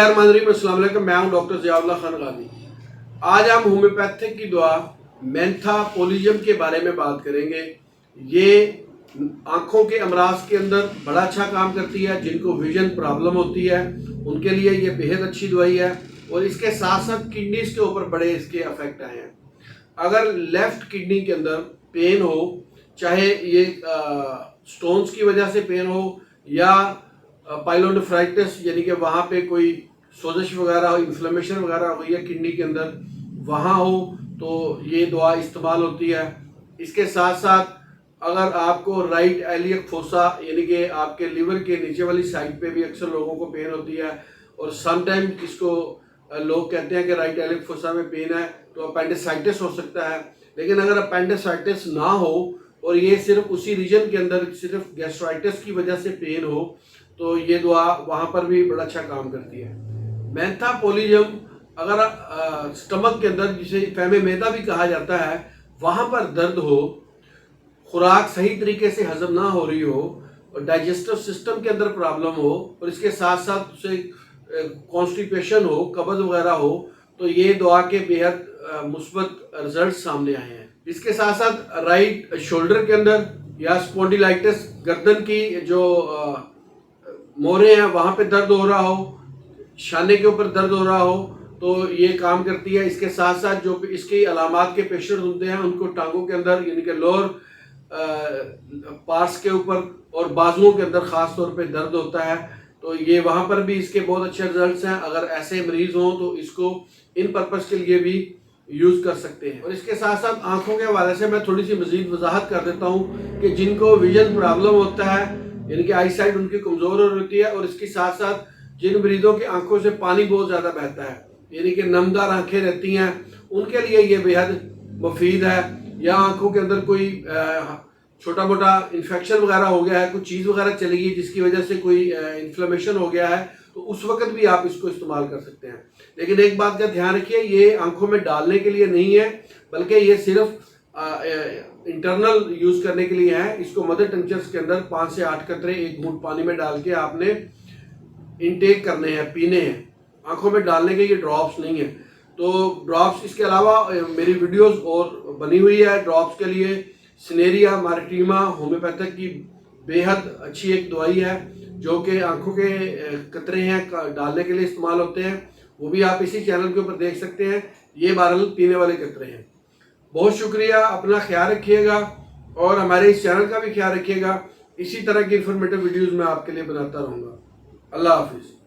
बिस्मिल्लाहिर्रहमानिर्रहीम, अस्सलाम वालेकुम। मैं हूं डॉक्टर ज़ियाउल्लाह खान गाजी। आज हम होम्योपैथिक की दवा मेंथापोलिजम के बारे में बात करेंगे। ये आँखों के अमराज के अंदर बड़ा अच्छा काम करती है। जिनको विजन प्रॉब्लम होती है उनके लिए ये बेहद अच्छी दवाई है और इसके साथ साथ किडनीज के ऊपर बड़े इसके अफेक्ट आए हैं। अगर लेफ्ट किडनी के अंदर पेन हो, चाहे ये स्टोन्स की वजह से पेन हो या पाइलोनेफ्राइटिस यानी कि वहाँ पे कोई सोजिश वगैरह हो, इन्फ्लेमेशन वगैरह हो गई है किडनी के अंदर, वहाँ हो तो ये दवा इस्तेमाल होती है। इसके साथ साथ अगर आपको राइट एलियक फोसा यानी कि आपके लिवर के नीचे वाली साइड पे भी अक्सर लोगों को पेन होती है और समटाइम इसको लोग कहते हैं कि राइट एलियक फोसा में पेन है तो अपेंडिसाइटिस हो सकता है। लेकिन अगर अपेंडिसाइटिस ना हो और ये सिर्फ उसी रीजन के अंदर सिर्फ गैस्ट्राइटिस की वजह से पेन हो तो ये दवा वहाँ पर भी बड़ा अच्छा काम करती है। मेंथापोलिजम अगर स्टमक के अंदर, जिसे फहमे मैदा भी कहा जाता है, वहाँ पर दर्द हो, खुराक सही तरीके से हजम ना हो रही हो और डाइजेस्टिव सिस्टम के अंदर प्रॉब्लम हो और इसके साथ साथ उसे कॉन्स्टिपेशन हो, कब्ज वगैरह हो, तो ये दवा के बेहद मुस्बत रिजल्ट सामने आए हैं। इसके साथ साथ राइट शोल्डर के अंदर या स्पॉन्डिलाइटिस, गर्दन की जो मोहरे हैं वहाँ पे दर्द हो रहा हो, शाने के ऊपर दर्द हो रहा हो तो ये काम करती है। इसके साथ साथ जो इसकी अलामात के पेशेंट होते हैं उनको टांगों के अंदर यानी कि लोअर पार्ट्स के ऊपर और बाजुओं के अंदर ख़ास तौर पे दर्द होता है तो ये वहाँ पर भी इसके बहुत अच्छे रिजल्ट्स हैं। अगर ऐसे मरीज़ हों तो इसको इन पर्पज़ के लिए भी यूज़ कर सकते हैं। और इसके साथ साथ आँखों के हवाले से मैं थोड़ी सी मज़ीद वजाहत कर देता हूँ कि जिनको विजन प्रॉब्लम होता है यानी कि आई साइड उनकी कमज़ोर हो होती है और इसके साथ साथ जिन मरीजों की आंखों से पानी बहुत ज़्यादा बहता है यानी कि नमदार आंखें रहती हैं, उनके लिए ये बेहद मुफीद है। या आंखों के अंदर कोई छोटा मोटा इन्फेक्शन वगैरह हो गया है, कुछ चीज़ वगैरह चली गई जिसकी वजह से कोई इन्फ्लेमेशन हो गया है तो उस वक्त भी आप इसको इस्तेमाल कर सकते हैं। लेकिन एक बात का ध्यान रखिए, ये आंखों में डालने के लिए नहीं है बल्कि ये सिर्फ इंटरनल यूज़ करने के लिए है। इसको मदर टंक्चर्स के अंदर 5 से 8 कतरे एक घूंट पानी में डाल के आपने इनटेक करने हैं, पीने हैं। आंखों में डालने के ये ड्रॉप्स नहीं है। तो ड्रॉप्स इसके अलावा मेरी वीडियोस और बनी हुई है ड्रॉप्स के लिए। सिनेरिया मारिटीमा होम्योपैथिक की बेहद अच्छी एक दवाई है जो कि आंखों के कतरे हैं डालने के लिए इस्तेमाल होते हैं, वो भी आप इसी चैनल के ऊपर देख सकते हैं। ये बहरहाल पीने वाले कतरे हैं। बहुत शुक्रिया, अपना ख्याल रखिएगा और हमारे इस चैनल का भी ख्याल रखिएगा। इसी तरह की इंफॉर्मेटिव वीडियोज़ मैं आपके लिए बनाता रहूँगा। अल्लाह हाफिज़।